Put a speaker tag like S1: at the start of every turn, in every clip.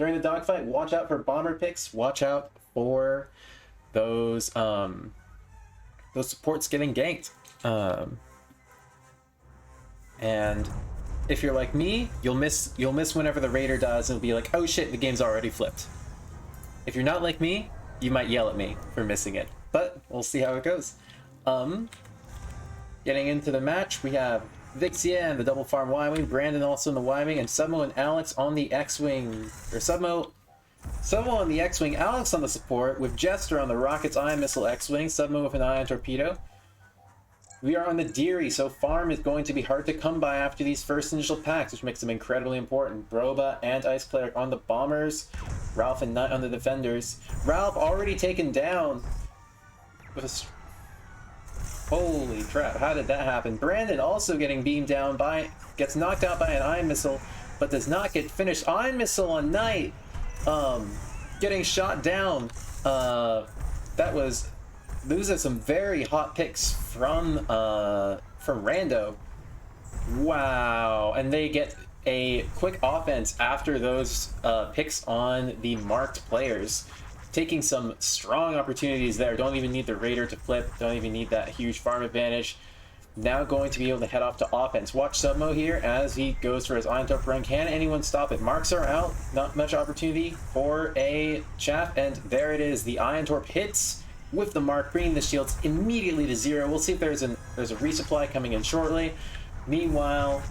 S1: during the dogfight, watch out for bomber picks. Watch out for those supports getting ganked. And if you're like me, you'll miss whenever the raider does, and it'll be like, oh shit, the game's already flipped. If you're not like me, you might yell at me for missing it, but we'll see how it goes. Getting into the match, we have Vixia and the double farm Y-Wing, Brandon also in the Y-Wing, and Submo and Alex on the X-Wing, or Submo on the X-Wing, Alex on the support, with Jester on the Rocket's Ion Missile X-Wing, Submo with an Ion Torpedo. We are on the Deary, so farm is going to be hard to come by after these first initial packs, which makes them incredibly important. Broba and Ice Cleric on the Bombers, Ralph and Nut on the Defenders. Ralph already taken down with a... Holy crap, how did that happen? Brandon also getting beamed down by... Gets knocked out by an Ion Missile, but does not get finished. Ion Missile on Knight, getting shot down. That was... Those are some very hot picks from Rando. Wow, and they get a quick offense after those picks on the marked players, taking some strong opportunities there. Don't even need the Raider to flip, don't even need that huge farm advantage. Now going to be able to head off to offense. Watch Submo here as he goes for his Ion Torp run. Can anyone stop it? Marks are out, not much opportunity for a chaff, and there it is. The Ion Torp hits with the mark, bringing the shields immediately to 0. We'll see if there's a resupply coming in shortly. Meanwhile,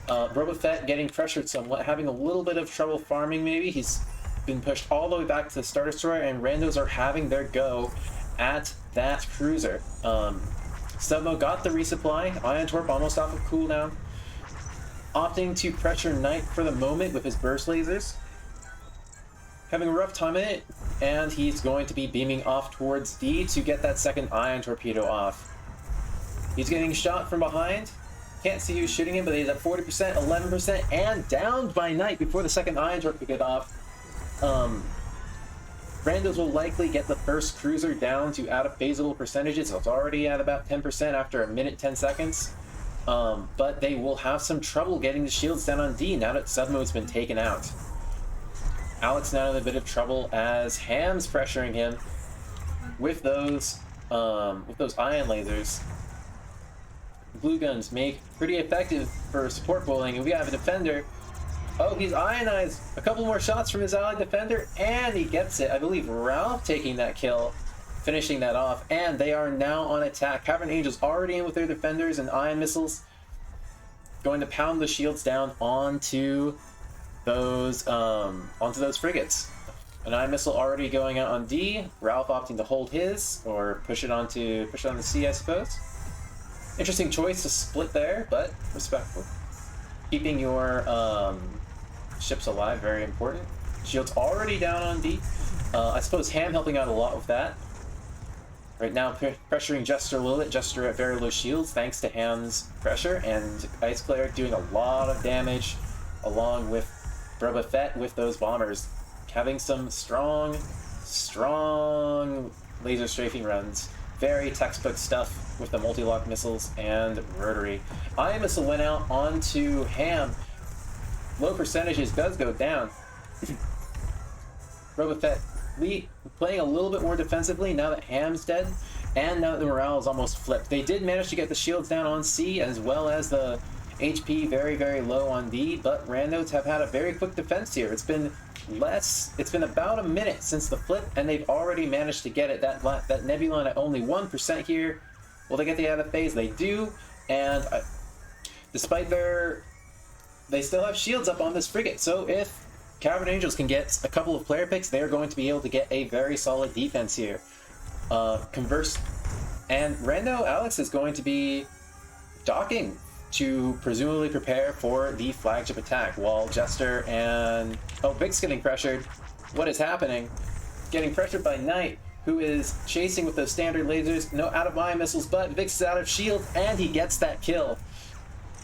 S1: Boba Fett getting pressured somewhat, having a little bit of trouble farming maybe. He's been pushed all the way back to the Star Destroyer, and Randos are having their go at that cruiser. Submo got the resupply. Ion Torp almost off of cooldown. Opting to pressure Knight for the moment with his burst lasers. Having a rough time in it, and he's going to be beaming off towards D to get that second Ion Torpedo off. He's getting shot from behind. Can't see who's shooting him, but he's at 40%, 11%, and downed by Knight before the second Ion Torpedo get off. Randos will likely get the first cruiser down to out of phasable percentages, so it's already at about 10% after a minute 10 seconds. But they will have some trouble getting the shields down on D now that Submo's been taken out. Alex now in a bit of trouble as Ham's pressuring him with those ion lasers. Blue guns make pretty effective for support bowling, and we have a defender. Oh, he's ionized. A couple more shots from his allied defender, and he gets it. I believe Ralph taking that kill, finishing that off, and they are now on attack. Cavern Angels already in with their defenders and ion missiles, going to pound the shields down onto those frigates. An ion missile already going out on D. Ralph opting to hold his, or push it on the C, I suppose. Interesting choice to split there, but respectful. Keeping your ships alive, very important. Shields already down on D. I suppose Ham helping out a lot with that. Right now pressuring Jester a little bit. Jester at very low shields thanks to Ham's pressure, and Ice Cleric doing a lot of damage along with Boba Fett with those bombers, having some strong laser strafing runs. Very textbook stuff with the multi-lock missiles and rotary. Ion missile went out onto Ham. Low percentages does go down. Boba Fett playing a little bit more defensively now that Ham's dead, and now that the morale is almost flipped. They did manage to get the shields down on C, as well as the HP very, very low on D, but Randos have had a very quick defense here. It's been about a minute since the flip, and they've already managed to get it. That Nebulon at only 1% here. Will they get the out of phase? They do, and despite they still have shields up on this frigate, so if Cavern Angels can get a couple of player picks, they're going to be able to get a very solid defense here. Converse, and Rando Alex is going to be docking to presumably prepare for the flagship attack, while Jester and... Oh, Vic's getting pressured. What is happening? Getting pressured by Knight, who is chasing with those standard lasers. No out of ion missiles, but Vic's is out of shield, and he gets that kill.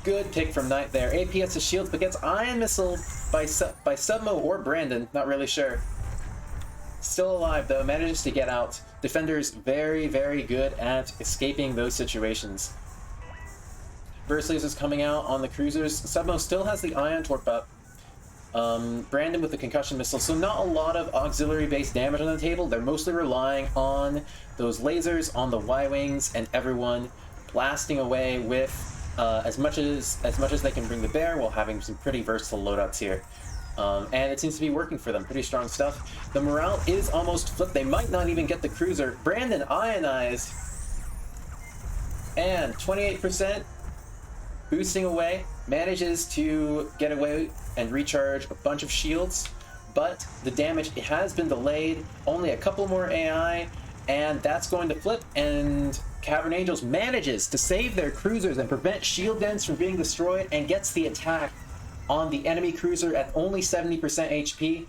S1: Good pick from Knight there. AP gets the shield, but gets ion missile by Submo or Brandon, not really sure. Still alive though, manages to get out. Defenders very, very good at escaping those situations. Burst lasers coming out on the cruisers. Submo still has the Ion Torp up. Brandon with the concussion missile, so not a lot of auxiliary-based damage on the table. They're mostly relying on those lasers on the Y-wings and everyone blasting away with as much as they can bring to bear while having some pretty versatile loadouts here. And it seems to be working for them. Pretty strong stuff. The morale is almost flipped. They might not even get the cruiser. Brandon ionized. And 28% boosting away. Manages to get away and recharge a bunch of shields. But the damage, it has been delayed. Only a couple more AI. And that's going to flip. And Cavern Angels manages to save their cruisers and prevent shield dents from being destroyed. And gets the attack on the enemy cruiser at only 70% HP.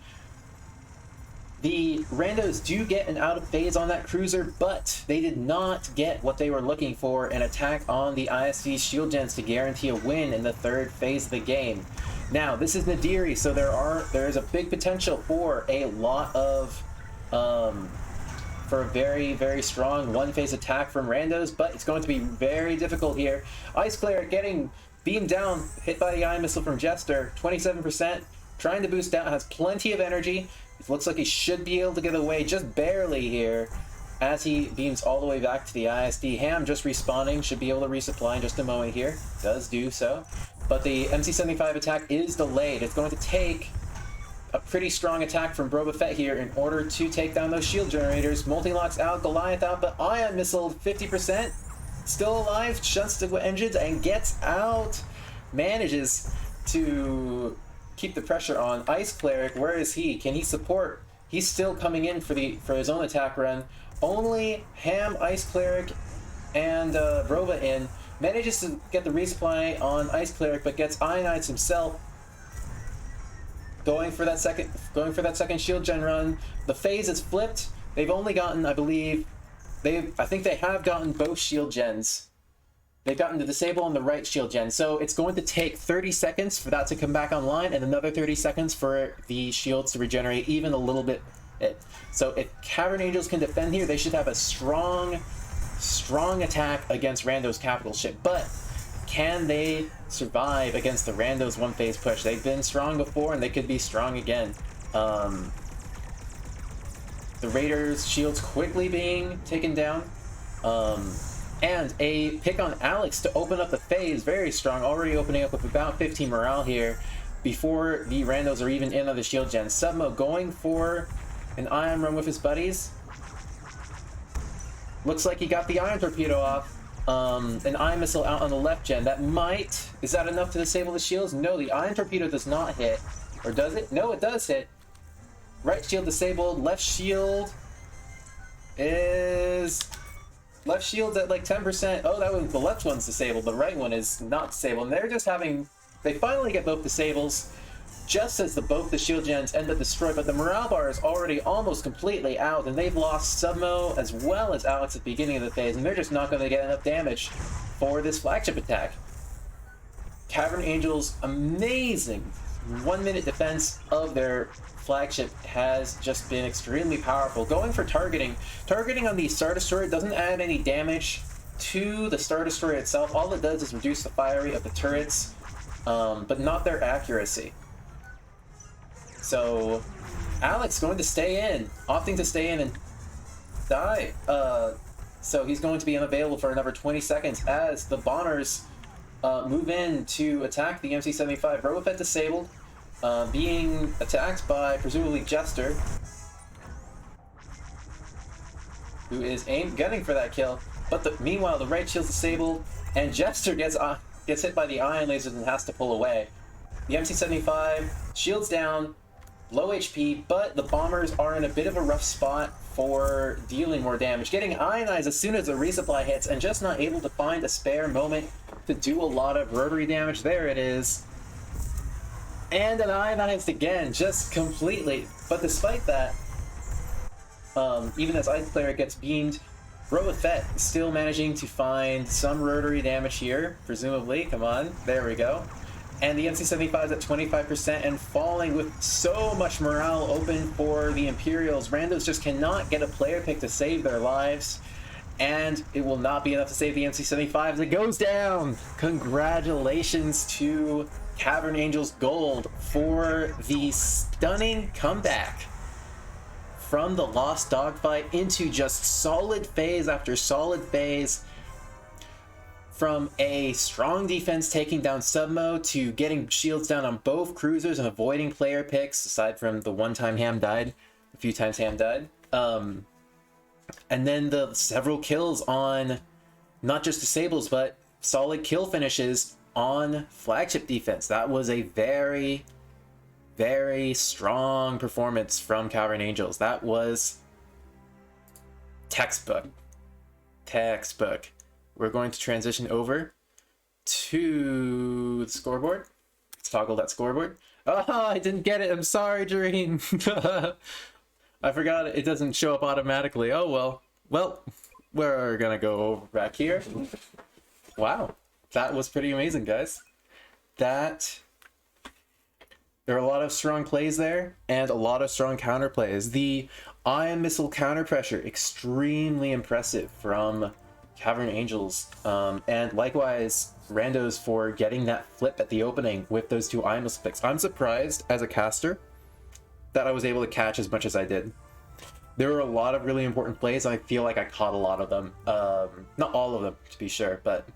S1: The randos do get an out of phase on that cruiser, but they did not get what they were looking for, an attack on the ISV shield gens to guarantee a win in the third phase of the game. Now, this is Nadiri, so there is a big potential for a lot of for a very, very strong one-phase attack from randos, but it's going to be very difficult here. Ice Cleric getting beamed down, hit by the ion missile from Jester, 27%, trying to boost out, has plenty of energy. It looks like he should be able to get away just barely here as he beams all the way back to the ISD. Ham just respawning, should be able to resupply in just a moment here. Does do so. But the MC-75 attack is delayed. It's going to take a pretty strong attack from Boba Fett here in order to take down those shield generators. Multi-locks out, Goliath out, but ion missile 50%. Still alive, shuts the engines and gets out. Manages to keep the pressure on. Ice Cleric, where is he? Can he support? He's still coming in for his own attack run. Only Ham, Ice Cleric, and Roba in. Manages to get the resupply on Ice Cleric, but gets ionized himself. Going for that second shield gen run. The phase is flipped. They've only gotten, I believe, I think they have gotten both shield gens. They've gotten the disable on the right shield gen. So it's going to take 30 seconds for that to come back online and another 30 seconds for the shields to regenerate even a little bit. So if Cavern Angels can defend here, they should have a strong attack against Rando's capital ship. But can they survive against the Rando's one-phase push? They've been strong before and they could be strong again. The Raiders' shields quickly being taken down. And a pick on Alex to open up the phase, very strong, already opening up with about 15 morale here before the randos are even in on the shield gen. Submo going for an ion run with his buddies. Looks like he got the ion torpedo off. An ion missile out on the left gen. Is that enough to disable the shields? No, the ion torpedo does not hit. Or does it? No, it does hit. Right shield disabled. Left shield's at like 10%. Oh, the left one's disabled. The right one is not disabled. And they're just they finally get both disables just as both the shield gens end up destroyed. But the morale bar is already almost completely out, and they've lost Submo as well as Alex at the beginning of the phase, and they're just not going to get enough damage for this flagship attack. Cavern Angels' amazing 1-minute defense of their flagship has just been extremely powerful. Going for targeting on the Star Destroyer doesn't add any damage to the Star Destroyer itself. All it does is reduce the fire rate of the turrets, but not their accuracy. So Alex going to stay in, opting to stay in and die. So he's going to be unavailable for another 20 seconds as the bombers move in to attack the MC-75. Boba Fett disabled, being attacked by presumably Jester, who is gunning for that kill. But meanwhile, the right shield's disabled, and Jester gets hit by the ion lasers and has to pull away. The MC-75 shields down, low HP, but the bombers are in a bit of a rough spot for dealing more damage, getting ionized as soon as the resupply hits, and just not able to find a spare moment to do a lot of rotary damage. There it is. And an ionized again, just completely. But despite that, even as Ice Player gets beamed, Boba Fett is still managing to find some rotary damage here, presumably. Come on, there we go. And the MC-75 is at 25% and falling with so much morale open for the Imperials. Randos just cannot get a player pick to save their lives, and it will not be enough to save the MC-75 as it goes down. Congratulations to Cavern Angels gold for the stunning comeback from the lost dogfight into just solid phase after solid phase. From a strong defense taking down Submo to getting shields down on both cruisers and avoiding player picks, aside from the one time Ham died, a few times Ham died. And then the several kills on not just disables, but solid kill finishes on flagship defense. That was a very, very strong performance from Cavern Angels. That was textbook. Textbook. We're going to transition over to the scoreboard. Let's toggle that scoreboard. Oh, I didn't get it. I'm sorry, Dream. I forgot it doesn't show up automatically. Oh, well. Well, we're going to go over back here. Wow. That was pretty amazing, guys. There are a lot of strong plays there and a lot of strong counter plays. The Ion Missile counter pressure, extremely impressive from Cavern Angels, and likewise Randos for getting that flip at the opening with those two Ion Missile picks. I'm surprised as a caster that I was able to catch as much as I did. There were a lot of really important plays, and I feel like I caught a lot of them. Not all of them, to be sure, but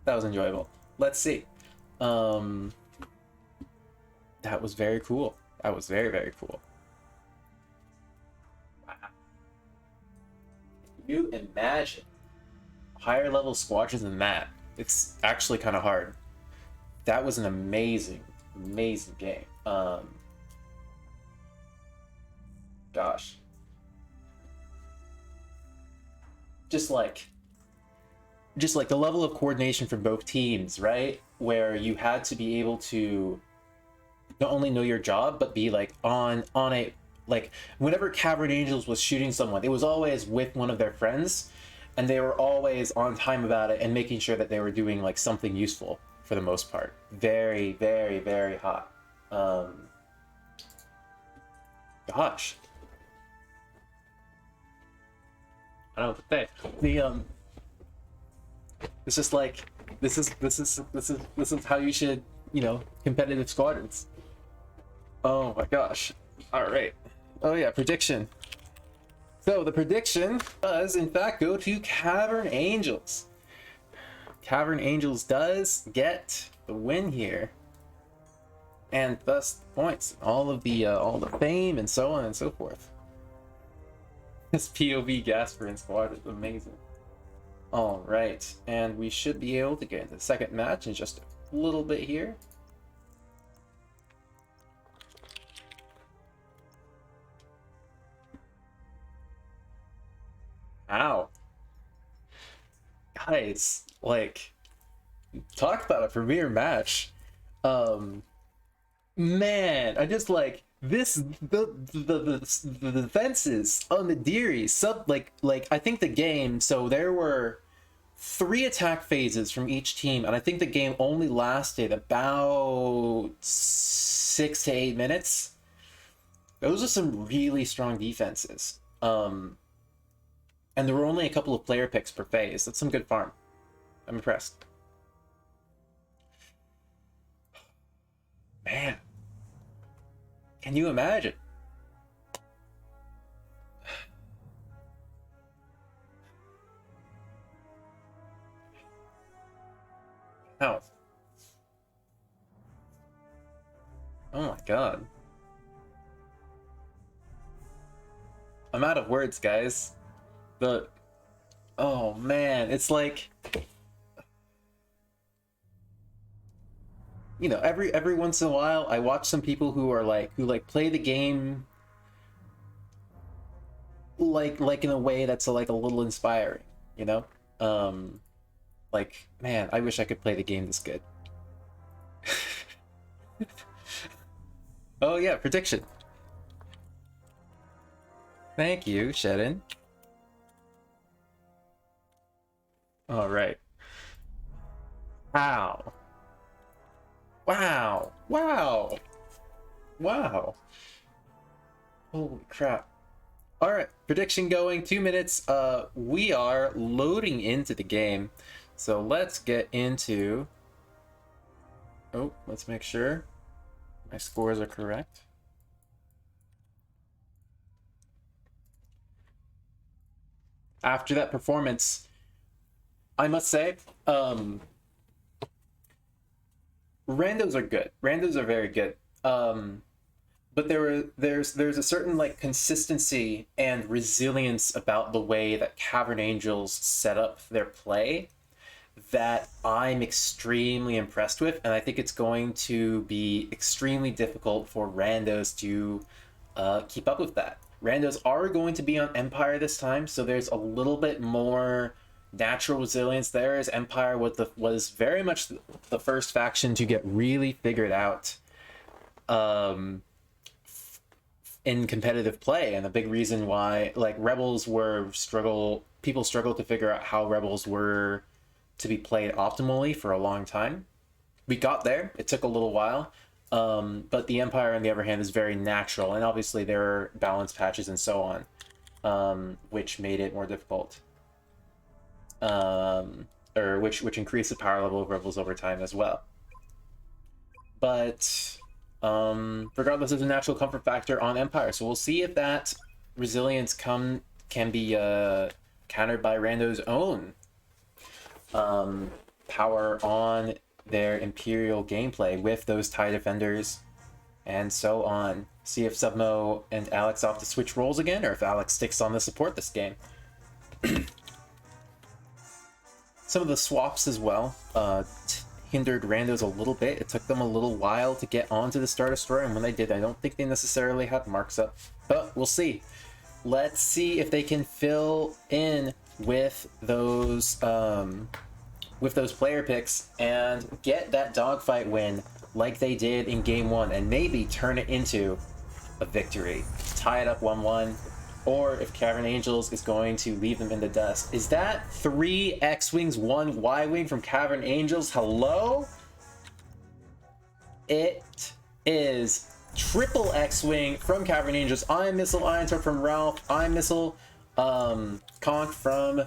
S1: that was enjoyable. Let's see. That was very cool. That was very, very cool. You imagine higher level squadrons than that? It's actually kind of hard. That was an amazing, amazing game. Gosh, just like the level of coordination from both teams, right? Where you had to be able to not only know your job, but be like on a, like, whenever Cavern Angels was shooting someone, it was always with one of their friends, and they were always on time about it and making sure that they were doing like something useful for the most part. Very, very, very hot. Gosh, I don't know what to say. It's just like this is how you should, you know, competitive squadrons. Oh my gosh. All right. Oh yeah, prediction. So the prediction does in fact go to Cavern Angels. Cavern Angels does get the win here, and thus the points, all the fame, and so on and so forth. This POV Gasper and squad is amazing. All right, and we should be able to get into the second match in just a little bit here. Ow. Guys, like, talk about a premiere match. Man, I just like this, the defenses on the Deary like I think the game, so there were 3 attack phases from each team, and I think the game only lasted about 6 to 8 minutes. Those are some really strong defenses. And there were only a couple of player picks per phase. That's some good farm. I'm impressed. Man. Can you imagine? How? Oh my god. I'm out of words, guys. Oh man, it's like, you know, every once in a while I watch some people who play the game like in a way that's like a little inspiring, you know? Like, man, I wish I could play the game this good. Oh yeah, prediction. Thank you, Shedden. All right. Wow. Wow. Wow. Wow. Holy crap. All right, prediction going, 2 minutes. We are loading into the game. So let's get into Oh, let's make sure my scores are correct. After that performance, I must say, randos are good. Randos are very good. But there's a certain like consistency and resilience about the way that Cavern Angels set up their play that I'm extremely impressed with, and I think it's going to be extremely difficult for randos to keep up with that. Randos are going to be on Empire this time, so there's a little bit more natural resilience there, as Empire was very much the first faction to get really figured out in competitive play, and the big reason why like people struggled to figure out how Rebels were to be played optimally for a long time. We got there. It took a little while. But the Empire, on the other hand, is very natural, and obviously there are balance patches and so on, which made it more difficult. Or which increased the power level of Rebels over time as well. But regardless, of the natural comfort factor on Empire, so we'll see if that resilience can be countered by Rando's own power on their Imperial gameplay with those TIE defenders and so on. See if Submo and Alex off to switch roles again, or if Alex sticks on the support this game. Some of the swaps as well hindered randos a little bit. It took them a little while to get onto the Star Destroyer, and when they did, I don't think they necessarily had marks up, but we'll see. Let's see if they can fill in with those player picks and get that dogfight win like they did in game 1, and maybe turn it into a victory, tie it up 1-1, or if Cavern Angels is going to leave them in the dust. Is that 3 X-Wings, 1 Y-Wing from Cavern Angels? Hello? It is triple X-Wing from Cavern Angels. Iron Missile, Iron Torp from Ralph, Iron Missile, Conch from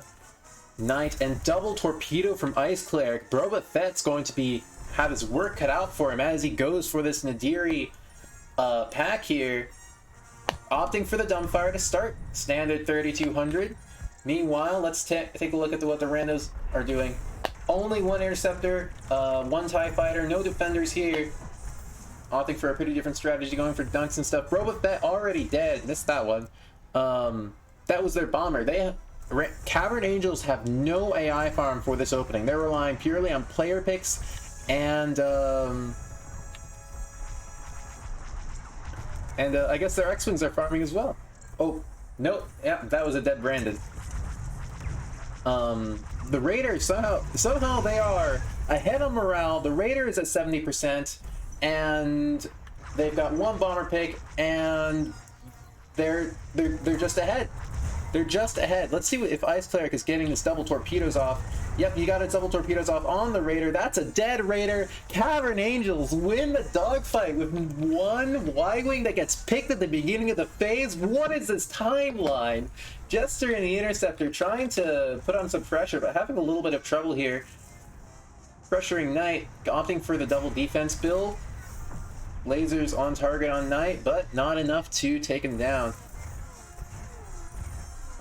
S1: Knight, and double torpedo from Ice Cleric. Boba Fett's going to have his work cut out for him as he goes for this Nadiri pack here, opting for the dumbfire to start. Standard 3200. Meanwhile, let's take a look at what the randos are doing. Only 1 interceptor, 1 TIE fighter, no defenders here. Opting for a pretty different strategy, going for dunks and stuff. Boba Fett already dead. Missed that one. That was their bomber. Cavern Angels have no AI farm for this opening. They're relying purely on player picks and I guess their X-Wings are farming as well. Oh, no, yeah, that was a dead Brandon. The Raiders, somehow they are ahead on morale. The Raiders at 70%, and they've got 1 bomber pick, and they're just ahead. They're just ahead. Let's see if Ice Cleric is getting his double torpedoes off. Yep, you got his double torpedoes off on the Raider. That's a dead Raider. Cavern Angels win the dogfight with 1 Y-Wing that gets picked at the beginning of the phase. What is this timeline? Jester and the Interceptor trying to put on some pressure, but having a little bit of trouble here. Pressuring Knight, opting for the double defense build. Lasers on target on Knight, but not enough to take him down.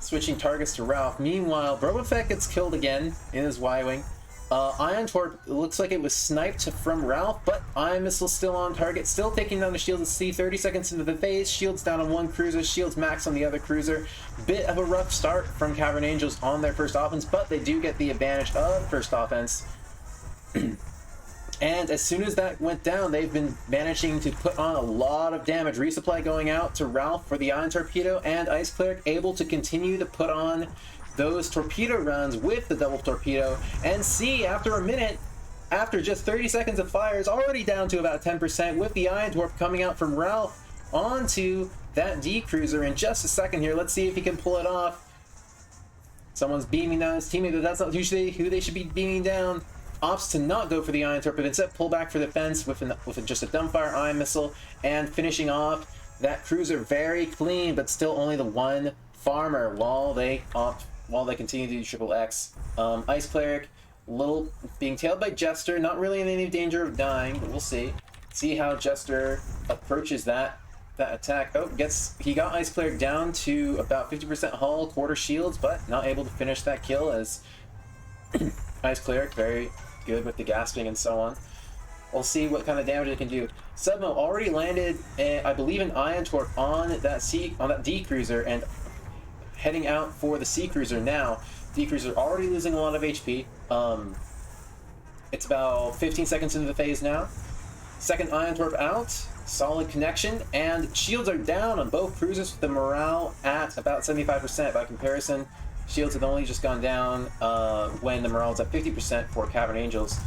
S1: Switching targets to Ralph. Meanwhile, Boba Fett gets killed again in his Y-Wing. Ion Torp looks like it was sniped from Ralph, but Ion Missile still on target, still taking down the shields at sea. 30 seconds into the phase, shields down on 1 cruiser, shields max on the other cruiser. Bit of a rough start from Cavern Angels on their first offense, but they do get the advantage of first offense. And as soon as that went down, they've been managing to put on a lot of damage. Resupply going out to Ralph for the Ion Torpedo, and Ice Cleric able to continue to put on those torpedo runs with the double torpedo. And see, after a minute, after just 30 seconds of fire, is already down to about 10% with the Ion Torp coming out from Ralph onto that D Cruiser in just a second here. Let's see if he can pull it off. Someone's beaming down his teammate, but that's not usually who they should be beaming down. Opts to not go for the Ion Torp, but instead pull back for the fence with just a dumbfire Ion Missile, and finishing off that cruiser very clean, but still only the 1 farmer while they continue to do triple X. Ice Cleric little being tailed by Jester, not really in any danger of dying, but we'll see. See how Jester approaches that attack. Oh, he got Ice Cleric down to about 50% hull, quarter shields, but not able to finish that kill as Ice Cleric very good with the gasping and so on. We'll see what kind of damage it can do. Submo already landed, I believe, an Ion Torp on that D Cruiser and heading out for the C Cruiser now. D Cruiser already losing a lot of HP. It's about 15 seconds into the phase now. Second Ion Torp out, solid connection, and shields are down on both cruisers with the morale at about 75%. By comparison, shields have only just gone down when the morale is at 50% for Cavern Angels.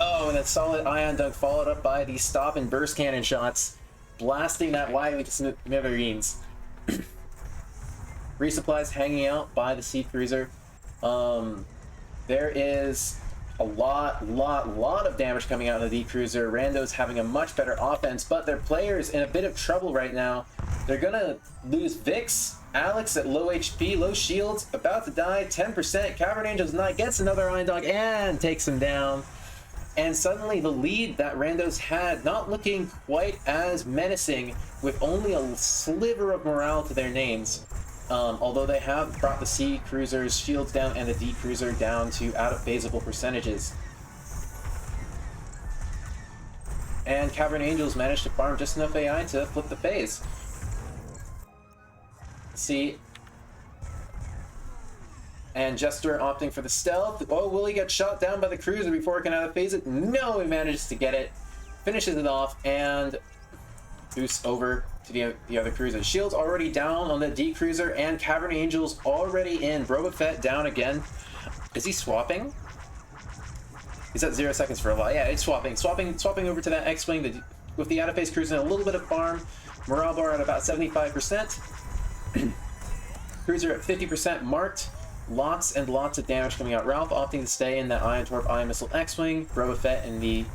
S1: Oh, and that solid Ion Dunk followed up by the stop and burst cannon shots, blasting that wide to smithereens. Resupplies hanging out by the C Cruiser. There is a lot of damage coming out of the D Cruiser. Rando's having a much better offense, but their players in a bit of trouble right now. They're gonna lose Vix, Alex at low HP, low shields, about to die, 10%. Cavern Angels Knight gets another Iron Dog and takes him down. And suddenly the lead that Randos had not looking quite as menacing with only a sliver of morale to their names. Although they have brought the C Cruiser's shields down and the D Cruiser down to out-of-phaseable percentages. And Cavern Angels managed to farm just enough AI to flip the phase. See. And Jester opting for the stealth. Oh, will he get shot down by the Cruiser before he can out-of-phase it? No, he manages to get it. Finishes it off and boosts over to the other cruiser. Shield's already down on the D Cruiser, and Cavern Angels already in. Boba Fett down again. Is he swapping? He's at 0 seconds for a while. Yeah, it's swapping over to that X-Wing with the out-of-phase cruiser and a little bit of farm. Morale bar at about 75%. Cruiser at 50% marked. Lots and lots of damage coming out. Ralph opting to stay in that Ion Torp Ion Missile X-Wing. Boba Fett in the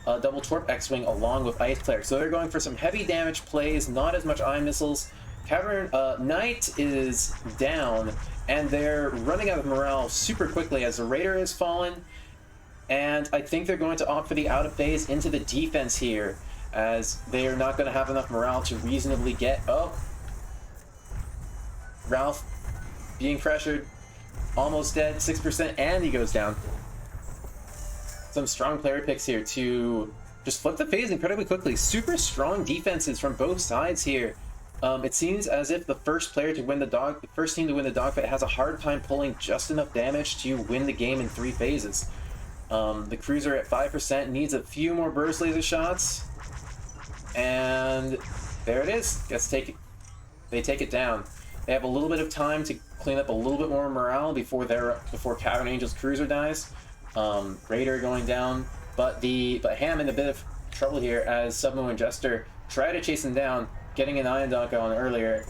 S1: double Torp X-Wing along with Ice Cleric. So they're going for some heavy damage plays, not as much Ion Missiles. Cavern Knight is down, and they're running out of morale super quickly as the Raider has fallen. And I think they're going to opt for the out-of-phase into the defense here, as they are not going to have enough morale to reasonably get... Oh! Ralph being pressured, almost dead, 6%, and he goes down. Some strong player picks here to just flip the phase incredibly quickly. Super strong defenses from both sides here. It seems as if the first team to win the dogfight has a hard time pulling just enough damage to win the game in 3 phases. The Cruiser at 5% needs a few more burst laser shots, and there it is. They take it down. They have a little bit of time to clean up a little bit more morale before Cavern Angel's Cruiser dies. Raider going down, but Ham in a bit of trouble here as Submo and Jester try to chase him down, getting an Ion Dunk on earlier.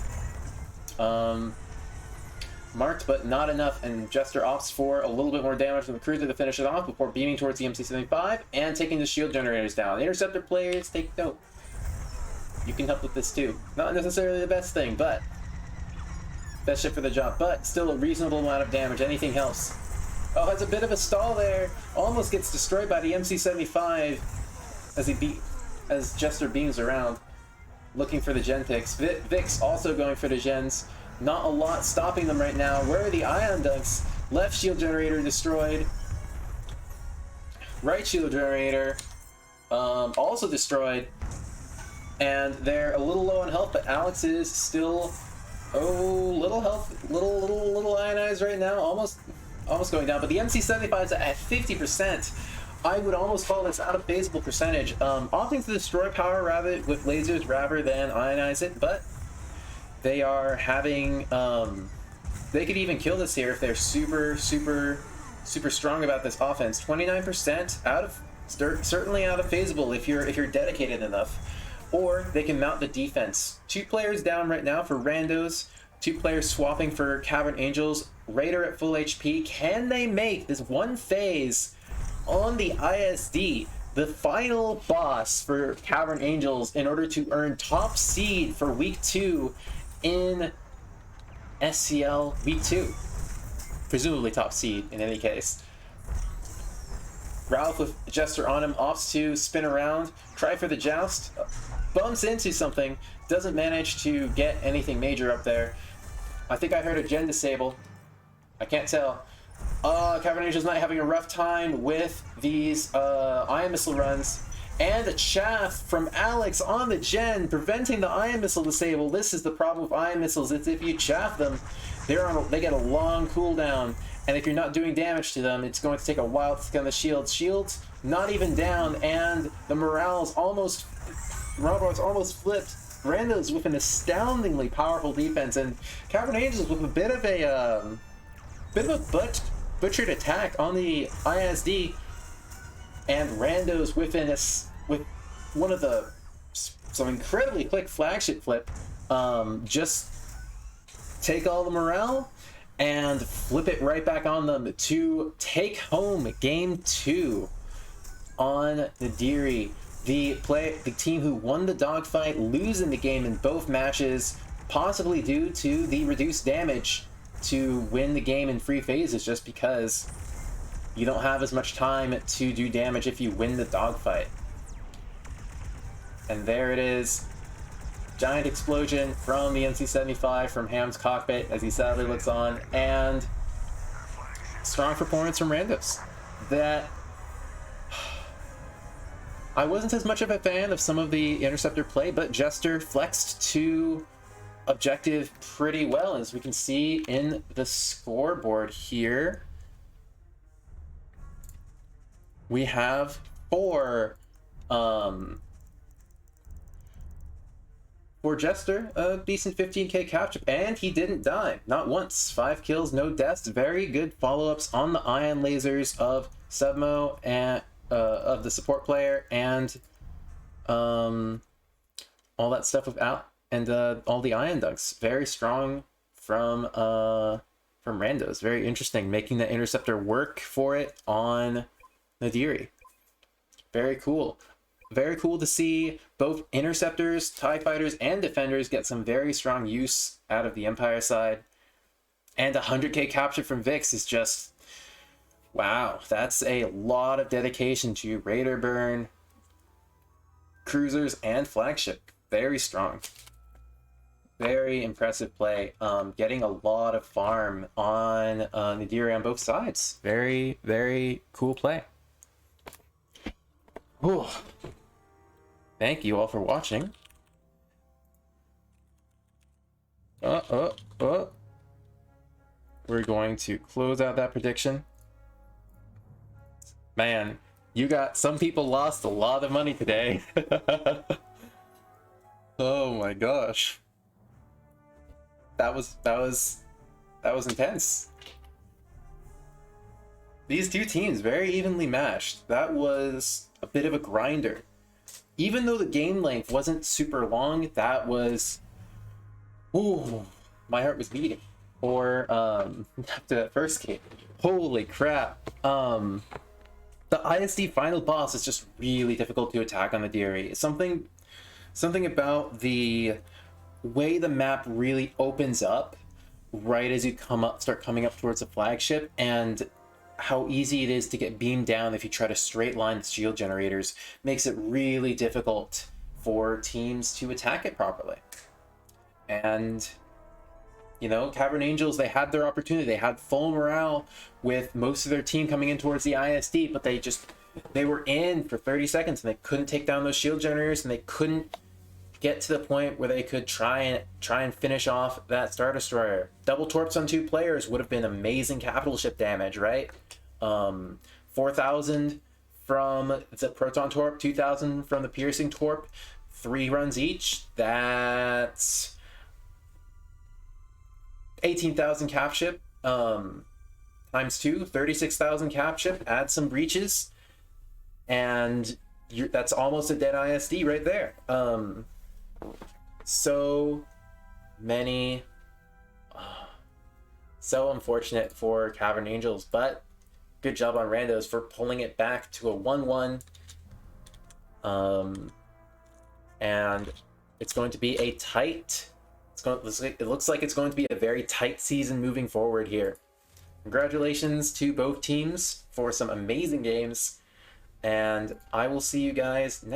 S1: Marked, but not enough, and Jester opts for a little bit more damage from the Cruiser to finish it off before beaming towards the MC-75 and taking the shield generators down. Interceptor players, take note. You can help with this too. Not necessarily the best thing, but best ship for the job, but still a reasonable amount of damage. Anything helps. Oh, has a bit of a stall there. Almost gets destroyed by the MC-75 as Jester beams around, looking for the gen picks. Vix also going for the gens. Not a lot stopping them right now. Where are the Ion Dunks? Left shield generator destroyed. Right shield generator also destroyed. And they're a little low on health, but Alex is still little health, little ionized right now. Almost going down. But the MC-75 is at 50%. I would almost call this out of phaseable percentage. Opting to destroy power rabbit with lasers rather than ionize it, but they are having, they could even kill this here if they're super strong about this offense. 29% certainly out of phaseable if you're dedicated enough. Or they can mount the defense. 2 players down right now for Randos, 2 players swapping for Cavern Angels. Raider at full HP. Can they make this one phase on the ISD the final boss for Cavern Angels in order to earn top seed for week 2 in SCL week 2? Presumably top seed in any case. Ralph with Jester on him, opts to spin around, try for the joust, bumps into something, doesn't manage to get anything major up there. I think I heard a gen disable. I can't tell. Cavern Angel's not having a rough time with these Ion Missile runs. And a chaff from Alex on the gen, preventing the Ion Missile disable. This is the problem with Ion Missiles. It's if you chaff them, they get a long cooldown. And if you're not doing damage to them, it's going to take a while to scan the shields. Shields not even down, and the morale's almost flipped. Rando's with an astoundingly powerful defense, and Cavern Angels with a bit of a butchered attack on the ISD, and Rando's with one of some incredibly quick flagship flip. Just take all the morale and flip it right back on them to take home game 2 on Nadiri. The team who won the dogfight, losing the game in both matches, possibly due to the reduced damage to win the game in free phases, just because you don't have as much time to do damage if you win the dogfight. And there it is. Giant explosion from the NC-75 from Ham's cockpit as he sadly looks on, and strong performance from Randos. That I wasn't as much of a fan of some of the interceptor play, but Jester flexed to objective pretty well, as we can see in the scoreboard here. We have for Jester, a decent 15k capture, and he didn't die, not once. 5 kills, no deaths. Very good follow-ups on the ion lasers of Submo and of the support player, and all that stuff with out and all the ion ducks. Very strong from Randos. Very interesting, making the interceptor work for it on Nadiri. Very cool. Very cool to see both interceptors, TIE fighters, and defenders get some very strong use out of the Empire side. And 100k capture from Vix is just, wow, that's a lot of dedication to Raider burn, cruisers, and flagship. Very strong. Very impressive play. Getting a lot of farm on Nadiri on both sides. Very, very cool play. Whew. Thank you all for watching. We're going to close out that prediction. Man, some people lost a lot of money today. Oh my gosh. That was intense. These two teams very evenly matched. That was a bit of a grinder. Even though the game length wasn't super long, that was... Ooh, my heart was beating. Or, after that first game. Holy crap. The ISD final boss is just really difficult to attack on the Nadiri. Something about the way the map really opens up right as you start coming up towards the flagship, and how easy it is to get beamed down if you try to straight line the shield generators makes it really difficult for teams to attack it properly. And, you know, Cavern Angels, they had their opportunity. They had full morale with most of their team coming in towards the ISD, but they were in for 30 seconds and they couldn't take down those shield generators, and they couldn't get to the point where they could try and finish off that Star Destroyer. Double torps on 2 players would have been amazing capital ship damage, right? 4,000 from the Proton Torp, 2,000 from the Piercing Torp, 3 runs each. That's 18,000 cap ship times 2, 36,000 cap ship. Add some breaches, and that's almost a dead ISD right there. So many, so unfortunate for Cavern Angels, but good job on Randos for pulling it back to a 1-1. And it's going to be a tight, it looks like it's going to be a very tight season moving forward here. Congratulations to both teams for some amazing games. And I will see you guys next